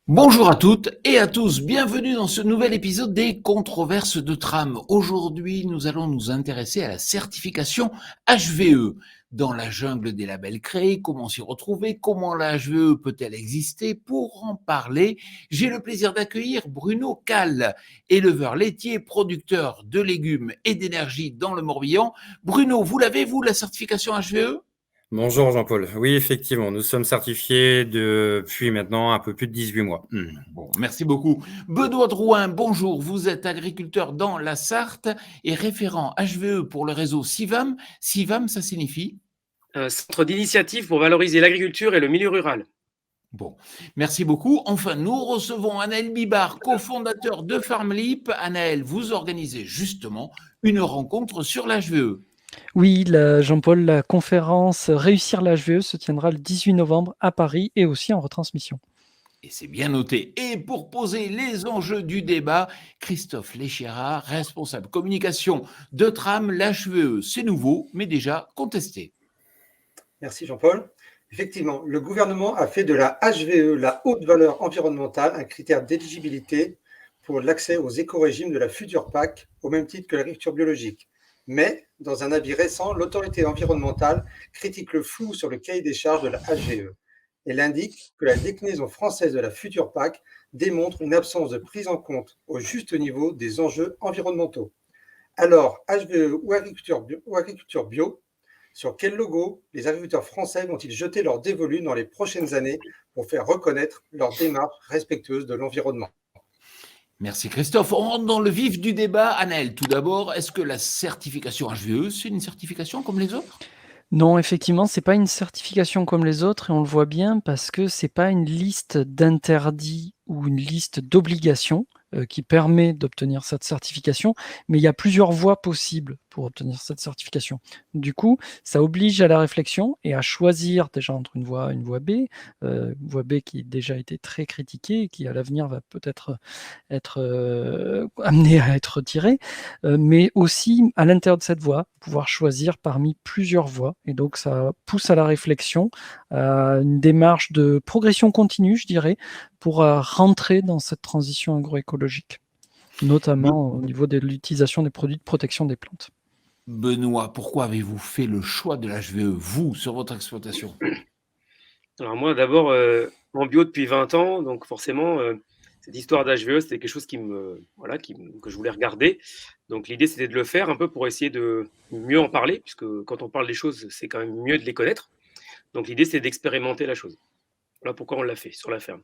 Bonjour à toutes et à tous, bienvenue dans ce nouvel épisode des Controverses de Tram. Aujourd'hui, nous allons nous intéresser à la certification HVE. Dans la jungle des labels créés, comment s'y retrouver, comment la HVE peut-elle exister? Pour en parler, j'ai le plaisir d'accueillir Bruno Calle, éleveur laitier, producteur de légumes et d'énergie dans le Morbihan. Bruno, vous l'avez, vous, la certification HVE? Bonjour Jean-Paul. Oui, effectivement, nous sommes certifiés depuis maintenant un peu plus de 18 mois. Bon, merci beaucoup. Benoît Drouin, bonjour. Vous êtes agriculteur dans la Sarthe et référent HVE pour le réseau CIVAM. CIVAM, ça signifie? Un centre d'initiative pour valoriser l'agriculture et le milieu rural. Bon, merci beaucoup. Enfin, nous recevons Anaël Bibard, cofondateur de FarmLeap. Anaël, vous organisez justement une rencontre sur l'HVE. Oui, Jean-Paul, la conférence Réussir l'HVE se tiendra le 18 novembre à Paris et aussi en retransmission. Et c'est bien noté. Et pour poser les enjeux du débat, Christophe Léchera, responsable communication de Tram, l'HVE, c'est nouveau, mais déjà contesté. Merci Jean-Paul. Effectivement, le gouvernement a fait de la HVE, la haute valeur environnementale, un critère d'éligibilité pour l'accès aux éco-régimes de la future PAC, au même titre que l'agriculture biologique. Mais, dans un avis récent, l'autorité environnementale critique le flou sur le cahier des charges de la HVE. Elle indique que la déclinaison française de la future PAC démontre une absence de prise en compte au juste niveau des enjeux environnementaux. Alors, HVE ou agriculture bio, sur quel logo les agriculteurs français vont-ils jeter leur dévolu dans les prochaines années pour faire reconnaître leur démarche respectueuse de l'environnement? Merci Christophe. On rentre dans le vif du débat. Anaël, tout d'abord, est-ce que la certification HVE, c'est une certification comme les autres? Non, effectivement, c'est pas une certification comme les autres et on le voit bien parce que c'est pas une liste d'interdits ou une liste d'obligations qui permet d'obtenir cette certification, mais il y a plusieurs voies possibles pour obtenir cette certification. Du coup, ça oblige à la réflexion et à choisir déjà entre une voie A et une voie B, voie B qui a déjà été très critiquée et qui à l'avenir va peut-être être amenée à être retirée, mais aussi à l'intérieur de cette voie, pouvoir choisir parmi plusieurs voies. Et donc ça pousse à la réflexion, à une démarche de progression continue, je dirais, pour rentrer dans cette transition agroécologique, notamment au niveau de l'utilisation des produits de protection des plantes. Benoît, pourquoi avez-vous fait le choix de l'HVE, vous, sur votre exploitation? Alors moi, d'abord, en bio depuis 20 ans, donc forcément, cette histoire d'HVE, c'était quelque chose que je voulais regarder. Donc l'idée, c'était de le faire un peu pour essayer de mieux en parler, puisque quand on parle des choses, c'est quand même mieux de les connaître. Donc l'idée, c'est d'expérimenter la chose. Voilà pourquoi on l'a fait sur la ferme.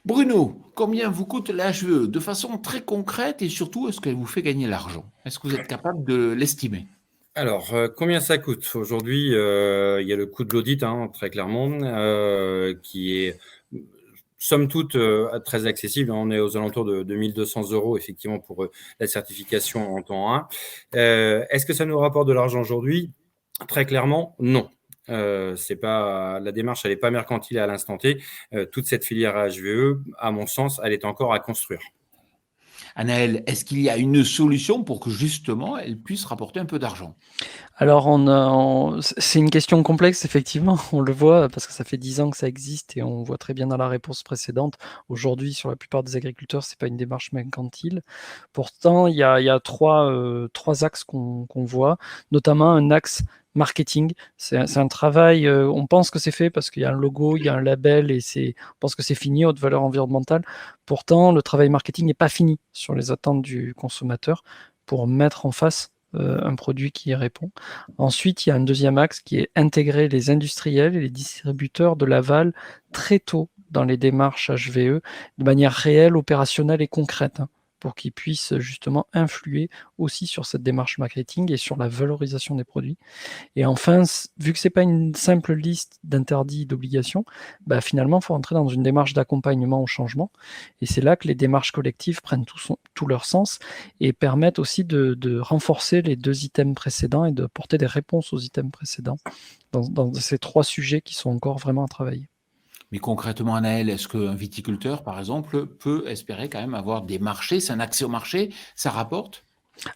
Bruno, combien vous coûte la HVE de façon très concrète et surtout, est-ce qu'elle vous fait gagner l'argent? Est-ce que vous êtes capable de l'estimer? Alors, combien ça coûte? Aujourd'hui, il y a le coût de l'audit, très clairement, qui est somme toute très accessible. On est aux alentours de 1 200 € effectivement pour la certification en temps 1. Est-ce que ça nous rapporte de l'argent aujourd'hui? Très clairement, non. C'est pas la démarche, elle n'est pas mercantile à l'instant T. Toute cette filière HVE, à mon sens, elle est encore à construire. Anaël, est-ce qu'il y a une solution pour que justement elle puisse rapporter un peu d'argent? Alors, c'est une question complexe, effectivement, on le voit parce que ça fait 10 ans que ça existe et on voit très bien dans la réponse précédente. Aujourd'hui, sur la plupart des agriculteurs, c'est pas une démarche mercantile. Pourtant, il y a trois axes qu'on voit, notamment un axe marketing. C'est un travail, on pense que c'est fait parce qu'il y a un logo, il y a un label et on pense que c'est fini, haute valeur environnementale. Pourtant, le travail marketing n'est pas fini sur les attentes du consommateur pour mettre en face un produit qui y répond. Ensuite, il y a un deuxième axe qui est intégrer les industriels et les distributeurs de l'aval très tôt dans les démarches HVE, de manière réelle, opérationnelle et concrète, pour qu'ils puissent justement influer aussi sur cette démarche marketing et sur la valorisation des produits. Et enfin, vu que c'est pas une simple liste d'interdits, d'obligations, finalement, il faut entrer dans une démarche d'accompagnement au changement. Et c'est là que les démarches collectives prennent tout leur sens et permettent aussi de renforcer les deux items précédents et de porter des réponses aux items précédents dans ces trois sujets qui sont encore vraiment à travailler. Mais concrètement, Anaël, est-ce qu'un viticulteur, par exemple, peut espérer quand même avoir des marchés? C'est un accès au marché? Ça rapporte?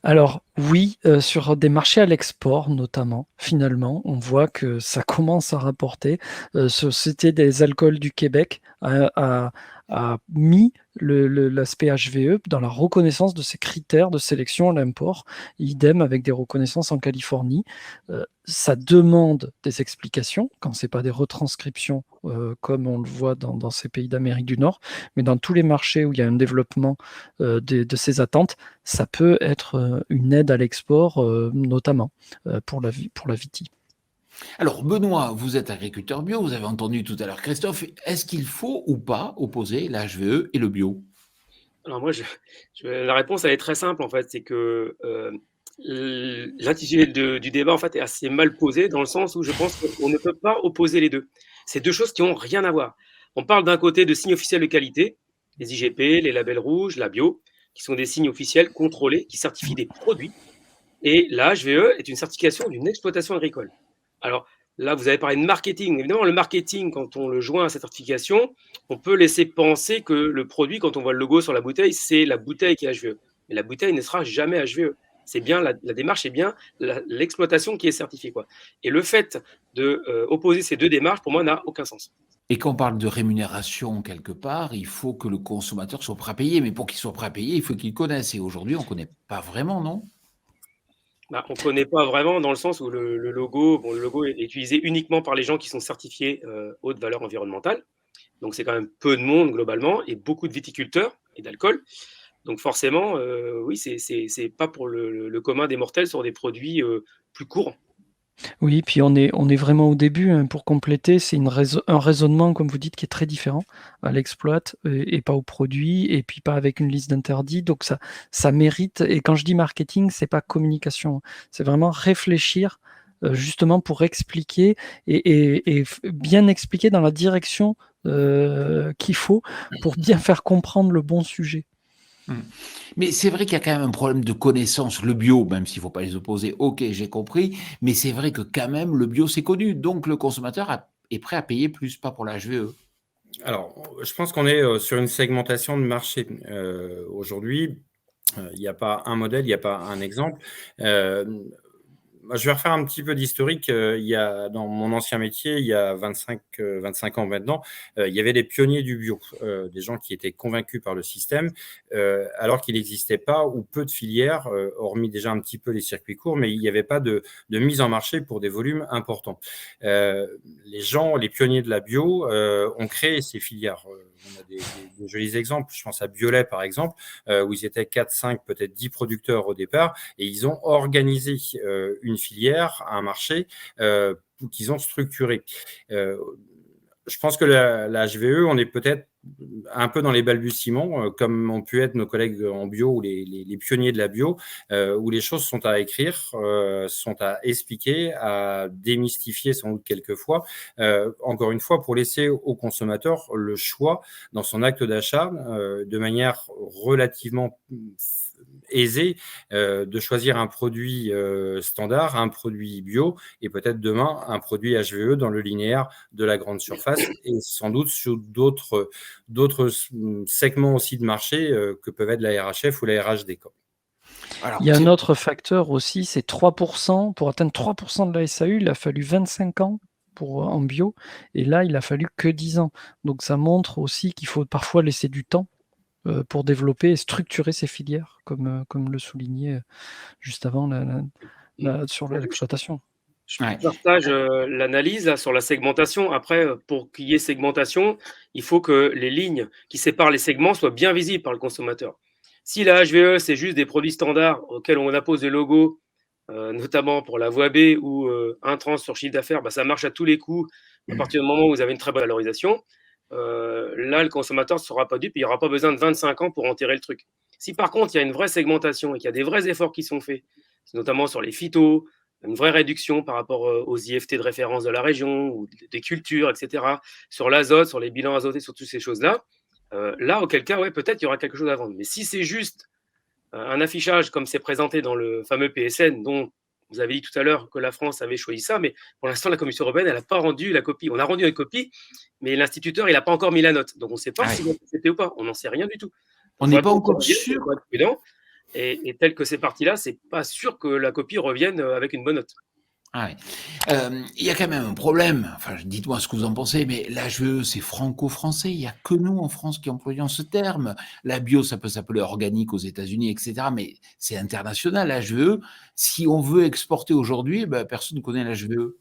Alors oui, sur des marchés à l'export notamment, finalement, on voit que ça commence à rapporter. Société des alcools du Québec a mis l'aspect HVE dans la reconnaissance de ses critères de sélection à l'import. Idem avec des reconnaissances en Californie. Ça demande des explications quand c'est pas des retranscriptions comme on le voit dans ces pays d'Amérique du Nord, mais dans tous les marchés où il y a un développement de ces attentes, ça peut être une aide à l'export, notamment pour la viti. Alors, Benoît, vous êtes agriculteur bio, vous avez entendu tout à l'heure Christophe. Est-ce qu'il faut ou pas opposer la HVE et le bio? Alors moi, la réponse, elle est très simple, en fait. C'est que l'intitulé du débat, en fait, est assez mal posé dans le sens où je pense qu'on ne peut pas opposer les deux. C'est deux choses qui n'ont rien à voir. On parle d'un côté de signes officiels de qualité, les IGP, les labels rouges, la bio, qui sont des signes officiels contrôlés, qui certifient des produits. Et la HVE est une certification d'une exploitation agricole. Alors là, vous avez parlé de marketing. Évidemment, le marketing, quand on le joint à cette certification, on peut laisser penser que le produit, quand on voit le logo sur la bouteille, c'est la bouteille qui est HVE. Mais la bouteille ne sera jamais HVE. C'est bien la démarche, c'est bien l'exploitation qui est certifiée, quoi. Et le fait de opposer ces deux démarches, pour moi, n'a aucun sens. Et quand on parle de rémunération quelque part, il faut que le consommateur soit prêt à payer. Mais pour qu'il soit prêt à payer, il faut qu'il connaisse. Et aujourd'hui, on ne connaît pas vraiment, non? On ne connaît pas vraiment dans le sens où le logo est utilisé uniquement par les gens qui sont certifiés haute valeur environnementale. Donc, c'est quand même peu de monde globalement et beaucoup de viticulteurs et d'alcool. Donc, forcément, oui, c'est pas pour le commun des mortels sur des produits plus courants. Oui, puis on est vraiment au début, hein, pour compléter, c'est un raisonnement, comme vous dites, qui est très différent à l'exploit et pas au produit, et puis pas avec une liste d'interdits. Donc ça mérite, et quand je dis marketing, c'est pas communication, c'est vraiment réfléchir justement pour expliquer et bien expliquer dans la direction qu'il faut pour bien faire comprendre le bon sujet. Mais c'est vrai qu'il y a quand même un problème de connaissance. Le bio, même s'il ne faut pas les opposer, ok, j'ai compris, mais c'est vrai que quand même, le bio, c'est connu. Donc, le consommateur est prêt à payer plus, pas pour la HVE. Alors, je pense qu'on est sur une segmentation de marché. Aujourd'hui, il n'y a pas un modèle, il n'y a pas un exemple. Je vais refaire un petit peu d'historique. Il y a, dans mon ancien métier, il y a 25 ans maintenant, il y avait des pionniers du bio, des gens qui étaient convaincus par le système, alors qu'il n'existait pas ou peu de filières, hormis déjà un petit peu les circuits courts, mais il n'y avait pas de mise en marché pour des volumes importants. Les pionniers de la bio ont créé ces filières. On a des jolis exemples. Je pense à Biolay, par exemple, où ils étaient 4, 5, peut-être 10 producteurs au départ, et ils ont organisé une filière, un marché qu'ils ont structuré. Je pense que la HVE, on est peut-être un peu dans les balbutiements, comme ont pu être nos collègues en bio ou les pionniers de la bio, où les choses sont à écrire, sont à expliquer, à démystifier sans doute quelquefois, encore une fois, pour laisser au consommateur le choix dans son acte d'achat de manière relativement aisé de choisir un produit standard, un produit bio et peut-être demain un produit HVE dans le linéaire de la grande surface et sans doute sur d'autres segments aussi de marché que peuvent être la RHF ou la RHD. Alors, il y a un autre facteur aussi, c'est 3%. Pour atteindre 3% de la SAU, il a fallu 25 ans en bio et là, il a fallu que 10 ans. Donc ça montre aussi qu'il faut parfois laisser du temps pour développer et structurer ces filières, comme le soulignait juste avant sur l'exploitation. Je partage l'analyse sur la segmentation. Après, pour qu'il y ait segmentation, il faut que les lignes qui séparent les segments soient bien visibles par le consommateur. Si la HVE, c'est juste des produits standards auxquels on appose des logos, notamment pour la voie B ou intrants sur chiffre d'affaires, ça marche à tous les coups à partir du moment où vous avez une très bonne valorisation. Là, le consommateur ne sera pas dupe, il n'y aura pas besoin de 25 ans pour enterrer le truc. Si par contre, il y a une vraie segmentation et qu'il y a des vrais efforts qui sont faits, notamment sur les phytos, une vraie réduction par rapport aux IFT de référence de la région ou des cultures, etc., sur l'azote, sur les bilans azotés, sur toutes ces choses-là, là, auquel cas, ouais, peut-être il y aura quelque chose à vendre. Mais si c'est juste un affichage comme c'est présenté dans le fameux PSN, dont vous avez dit tout à l'heure que la France avait choisi ça, mais pour l'instant, la Commission européenne, elle n'a pas rendu la copie. On a rendu une copie, mais l'instituteur, il n'a pas encore mis la note. Donc, on ne sait pas si c'était ou pas. On n'en sait rien du tout. On n'est pas encore sûr. Et tel que c'est parti là, c'est pas sûr que la copie revienne avec une bonne note. Ah ouais. Il y a quand même un problème. Enfin, dites-moi ce que vous en pensez, mais l'HVE, c'est franco-français. Il y a que nous en France qui employons ce terme. La bio, ça peut s'appeler organique aux États-Unis, etc. Mais c'est international, l'HVE. Si on veut exporter aujourd'hui, personne ne connaît l'HVE.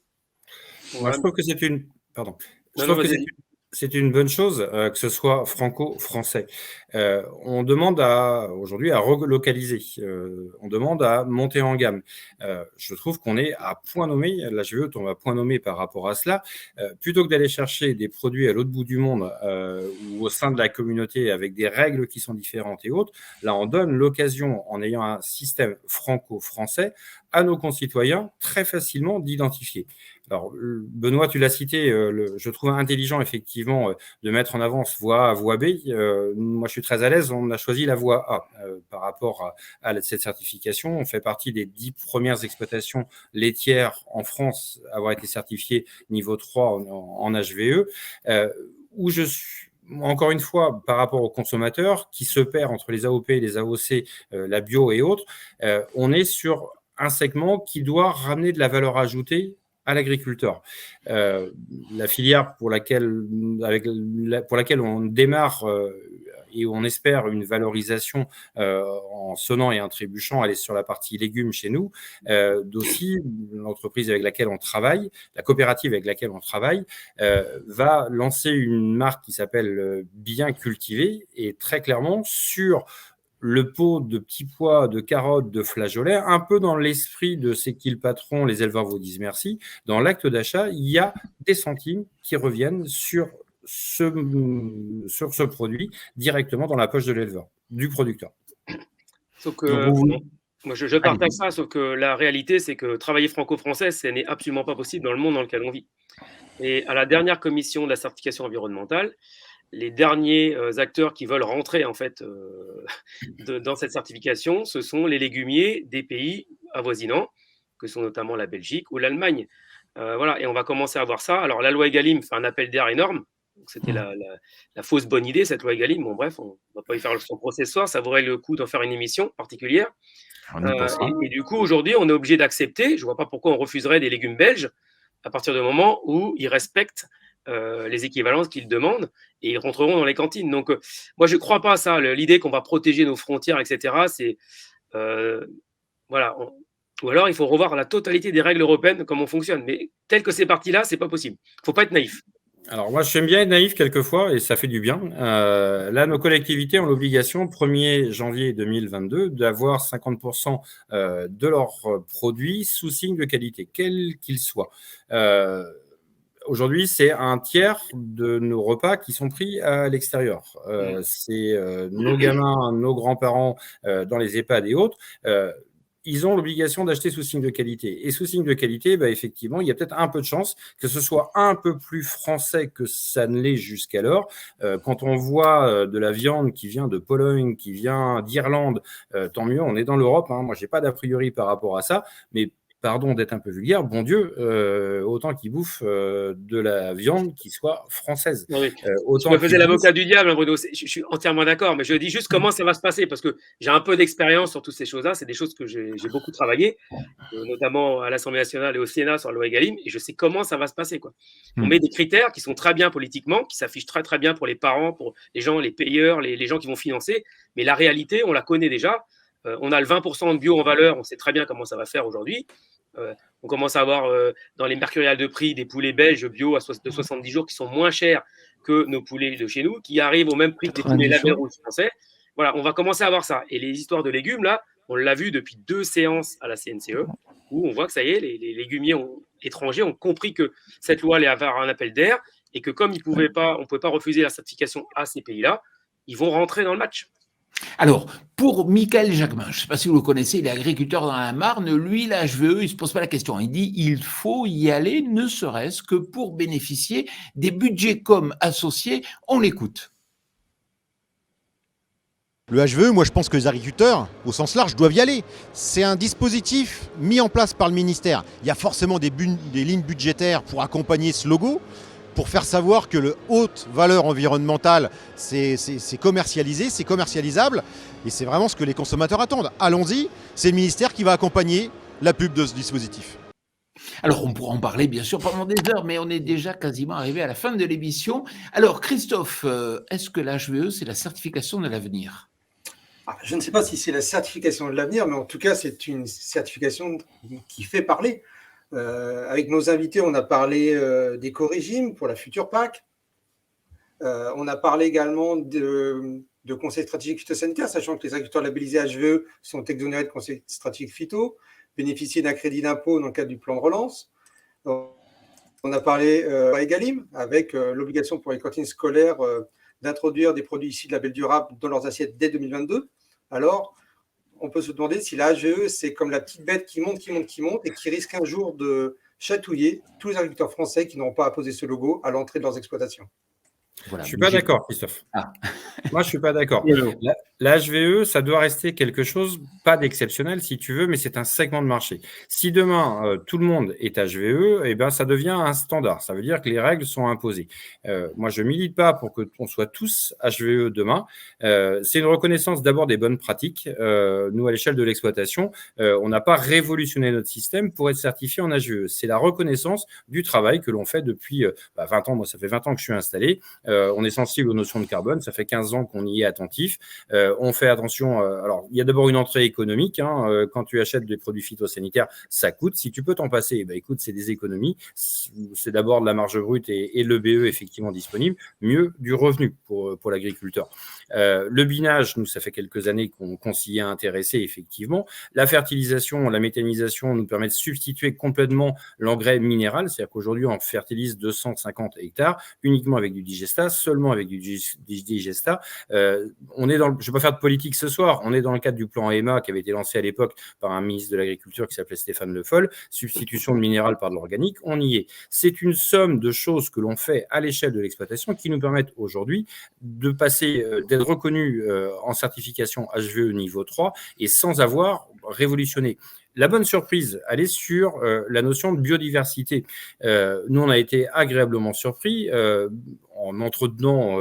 Moi, je trouve que c'est une. Pardon. Je Non, trouve que vas-y. c'est une bonne chose que ce soit franco-français. On demande aujourd'hui à relocaliser. On demande à monter en gamme. Je trouve qu'on est à point nommé. L'HVE tombe à point nommé par rapport à cela. Plutôt que d'aller chercher des produits à l'autre bout du monde ou au sein de la communauté avec des règles qui sont différentes et autres, là, on donne l'occasion, en ayant un système franco-français, à nos concitoyens très facilement d'identifier. Alors, Benoît, tu l'as cité, je trouve intelligent effectivement de mettre en avant voie A, voie B. Moi, je suis très à l'aise, on a choisi la voie A par rapport à cette certification. On fait partie des 10 premières exploitations laitières en France à avoir été certifiées niveau 3 en HVE, où je suis. Encore une fois, par rapport aux consommateurs qui se perd entre les AOP, les AOC, la bio et autres, on est sur un segment qui doit ramener de la valeur ajoutée à l'agriculteur. La filière pour laquelle on démarre et on espère une valorisation en sonnant et en trébuchant, elle est sur la partie légumes chez nous. D'aussi, l'entreprise avec laquelle on travaille, la coopérative avec laquelle on travaille, va lancer une marque qui s'appelle Bien Cultivé, et très clairement sur le pot de petits pois, de carottes, de flageolets, un peu dans l'esprit de C'est qui le patron, les éleveurs vous disent merci. Dans l'acte d'achat, il y a des centimes qui reviennent sur ce produit directement dans la poche de l'éleveur, du producteur. Sauf que moi, je partage ça, sauf que la réalité, c'est que travailler franco-français, ce n'est absolument pas possible dans le monde dans lequel on vit. Et à la dernière commission de la certification environnementale, les derniers acteurs qui veulent rentrer en fait dans cette certification, ce sont les légumiers des pays avoisinants, que sont notamment la Belgique ou l'Allemagne. Voilà, et on va commencer à voir ça. Alors la loi Egalim fait un appel d'air énorme. C'était la fausse bonne idée, cette loi Egalim. Bon bref, on ne va pas y faire son procès ce soir, ça vaudrait le coup d'en faire une émission particulière. Et du coup, aujourd'hui, on est obligé d'accepter, je ne vois pas pourquoi on refuserait des légumes belges à partir du moment où ils respectent les équivalences qu'ils demandent, et ils rentreront dans les cantines. Donc, moi, je ne crois pas à ça. L'idée qu'on va protéger nos frontières, etc., c'est... voilà. Ou alors, il faut revoir la totalité des règles européennes, comment on fonctionne. Mais tel que c'est parti là, ce n'est pas possible. Il ne faut pas être naïf. Alors, moi, j'aime bien être naïf quelquefois, et ça fait du bien. Là, nos collectivités ont l'obligation, 1er janvier 2022, d'avoir 50% de leurs produits sous signe de qualité, quel qu'il soit. Aujourd'hui, c'est un tiers de nos repas qui sont pris à l'extérieur. C'est nos gamins, nos grands-parents dans les EHPAD et autres. Ils ont l'obligation d'acheter sous signe de qualité. Et sous signe de qualité, effectivement, il y a peut-être un peu de chance que ce soit un peu plus français que ça ne l'est jusqu'alors. Quand on voit de la viande qui vient de Pologne, qui vient d'Irlande, tant mieux, on est dans l'Europe. Moi, je n'ai pas d'a priori par rapport à ça, mais pardon d'être un peu vulgaire, bon Dieu, autant qu'ils bouffent de la viande qui soit française. Oui. Je me faisais l'avocat du diable, Bruno. Je suis entièrement d'accord, mais je dis juste comment ça va se passer, parce que j'ai un peu d'expérience sur toutes ces choses-là. C'est des choses que j'ai beaucoup travaillé, notamment à l'Assemblée nationale et au Sénat sur la loi Egalim, et je sais comment ça va se passer, quoi. On met des critères qui sont très bien politiquement, qui s'affichent très très bien pour les parents, pour les gens, les payeurs, les gens qui vont financer, mais la réalité, on la connaît déjà. On a le 20% de bio en valeur, on sait très bien comment ça va faire aujourd'hui. On commence à avoir dans les mercuriales de prix des poulets belges bio de 70 jours qui sont moins chers que nos poulets de chez nous, qui arrivent au même prix que des poulets label rouge français. Voilà, on va commencer à voir ça. Et les histoires de légumes, là, on l'a vu depuis 2 séances à la CNCE, où on voit que ça y est, les légumiers étrangers ont compris que cette loi allait avoir un appel d'air, et que comme on ne pouvait pas refuser la certification à ces pays-là, ils vont rentrer dans le match. Alors, pour Michael Jacquemin, je ne sais pas si vous le connaissez, il est agriculteur dans la Marne. Lui, la HVE, il ne se pose pas la question. Il dit il faut y aller, ne serait-ce que pour bénéficier des budgets comme associés. On l'écoute. Le HVE, moi je pense que les agriculteurs, au sens large, doivent y aller. C'est un dispositif mis en place par le ministère. Il y a forcément des lignes budgétaires pour accompagner ce logo. pour faire savoir que le haute valeur environnementale, c'est commercialisé, c'est commercialisable, et c'est vraiment ce que les consommateurs attendent. Allons-y, c'est le ministère qui va accompagner la pub de ce dispositif. Alors, on pourra en parler, bien sûr, pendant des heures, mais on est déjà quasiment arrivé à la fin de l'émission. Alors, Christophe, est-ce que la HVE, c'est la certification de l'avenir ? Je ne sais pas si c'est la certification de l'avenir, mais en tout cas, c'est une certification qui fait parler. Avec nos invités, on a parlé d'éco-régime pour la future PAC. On a parlé également de conseil stratégique phytosanitaire, sachant que les agriculteurs labellisés HVE sont exonérés de conseil stratégique phyto, bénéficier d'un crédit d'impôt dans le cadre du plan de relance. On a parlé Egalim, avec l'obligation pour les cantines scolaires d'introduire des produits issus de label durable dans leurs assiettes dès 2022. Alors, on peut se demander si la HVE, c'est comme la petite bête qui monte et qui risque un jour de chatouiller tous les agriculteurs français qui n'auront pas apposé ce logo à l'entrée de leurs exploitations. Voilà, je ne suis pas d'accord, Christophe. Ah. Moi, je ne suis pas d'accord. La HVE, ça doit rester quelque chose, pas d'exceptionnel si tu veux, mais c'est un segment de marché. Si demain, tout le monde est HVE, eh ben, ça devient un standard. Ça veut dire que les règles sont imposées. Moi, je ne milite pas pour qu'on soit tous HVE demain. C'est une reconnaissance d'abord des bonnes pratiques. Nous, à l'échelle de l'exploitation, on n'a pas révolutionné notre système pour être certifié en HVE. C'est la reconnaissance du travail que l'on fait depuis 20 ans. Moi, ça fait 20 ans que je suis installé. On est sensible aux notions de carbone. Ça fait 15 ans qu'on y est attentif. On fait attention. Alors, il y a d'abord une entrée économique. Quand tu achètes des produits phytosanitaires, ça coûte. Si tu peux t'en passer, écoute, c'est des économies. C'est d'abord de la marge brute et le BE effectivement disponible. Mieux du revenu pour l'agriculteur. Le binage, nous, ça fait quelques années qu'on s'y est intéressé, effectivement. La fertilisation, la méthanisation nous permet de substituer complètement l'engrais minéral. C'est-à-dire qu'aujourd'hui, on fertilise 250 hectares uniquement avec du digestat, seulement avec du digestat. On est dans je ne vais pas faire de politique ce soir, on est dans le cadre du plan EMA qui avait été lancé à l'époque par un ministre de l'Agriculture qui s'appelait Stéphane Le Foll, substitution de minéral par de l'organique, on y est. C'est une somme de choses que l'on fait à l'échelle de l'exploitation qui nous permettent aujourd'hui de passer, d'être reconnus en certification HVE niveau 3 et sans avoir révolutionné. La bonne surprise, elle est sur la notion de biodiversité. Nous, on a été agréablement surpris en entretenant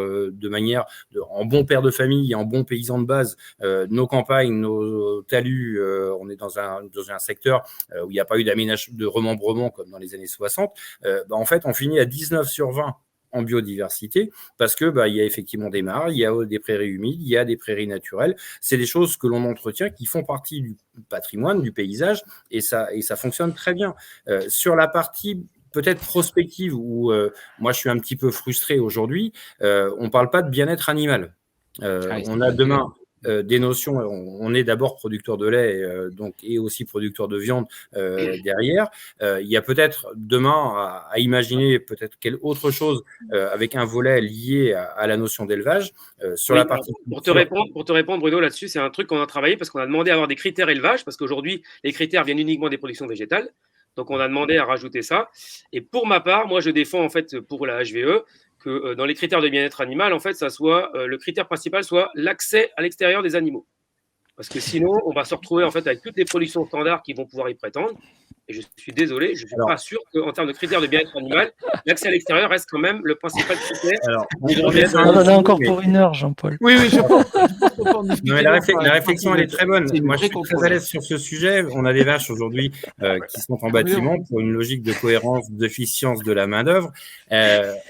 en bon père de famille et en bon paysan de base, nos campagnes, nos talus. On est dans un secteur où il n'y a pas eu d'aménagement, de remembrement comme dans les années 60. En fait, on finit à 19 sur 20 en biodiversité, parce que il y a effectivement des mares, il y a des prairies humides, il y a des prairies naturelles. C'est des choses que l'on entretient, qui font partie du patrimoine, du paysage, et ça fonctionne très bien. Sur la partie peut-être prospective, où moi je suis un petit peu frustré aujourd'hui, on ne parle pas de bien-être animal. On a demain des notions, on est d'abord producteur de lait et aussi producteur de viande derrière. Il y a peut-être demain à imaginer peut-être quelle autre chose avec un volet lié à la notion d'élevage sur la partie. Pour te répondre, Bruno, là-dessus, c'est un truc qu'on a travaillé parce qu'on a demandé à avoir des critères élevage, parce qu'aujourd'hui, les critères viennent uniquement des productions végétales. Donc, on a demandé à rajouter ça. Et pour ma part, moi, je défends en fait pour la HVE que dans les critères de bien-être animal, en fait, ça soit le critère principal soit l'accès à l'extérieur des animaux. Parce que sinon, on va se retrouver en fait avec toutes les productions standards qui vont pouvoir y prétendre. Et je suis désolé, je ne suis pas sûr qu'en termes de critères de bien-être animal, l'accès à l'extérieur reste quand même le principal critère. Alors, on en a encore pour une heure, Jean-Paul. Oui, je pense. Non, mais la réflexion, elle est très bonne. Moi, je suis très à l'aise sur ce sujet. On a des vaches aujourd'hui qui sont en bâtiment pour une logique de cohérence, d'efficience de la main-d'œuvre.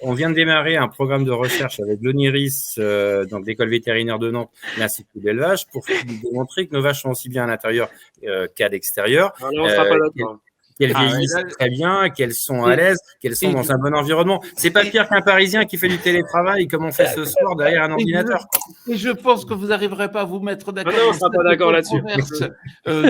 On vient de démarrer un programme de recherche avec l'ONIRIS, donc l'école vétérinaire de Nantes, l'Institut d'élevage, pour démontrer que nos vaches sont aussi bien à l'intérieur qu'à l'extérieur. Alors, on ne sera pas d'accord. Qu'elles vieillissent très bien, qu'elles sont à l'aise, qu'elles sont dans un bon environnement. C'est pas pire qu'un Parisien qui fait du télétravail comme on fait ce soir derrière un ordinateur. Et je pense que vous n'arriverez pas à vous mettre d'accord. Non, on ne sera pas d'accord là-dessus.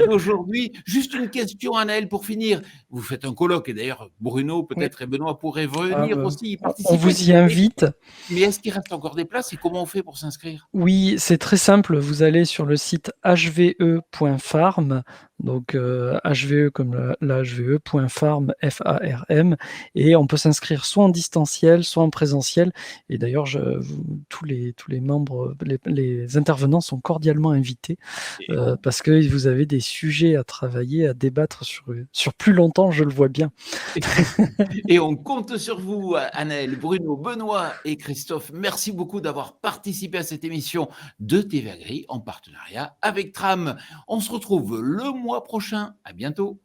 Aujourd'hui, juste une question, Anaël, pour finir. Vous faites un colloque, et d'ailleurs, Bruno, peut-être, et Benoît pourraient venir aussi y participer. On vous y invite. Mais est-ce qu'il reste encore des places et comment on fait pour s'inscrire ? Oui, c'est très simple. Vous allez sur le site hve.farm. Donc HVE comme la HVE.farm, F-A-R-M, et on peut s'inscrire soit en distanciel, soit en présentiel. Et d'ailleurs, tous les membres, les intervenants sont cordialement invités parce que vous avez des sujets à travailler, à débattre sur plus longtemps, je le vois bien. Et on compte sur vous, Anaël, Bruno, Benoît et Christophe. Merci beaucoup d'avoir participé à cette émission de TV Agri en partenariat avec Tram. On se retrouve le mois prochain. À bientôt.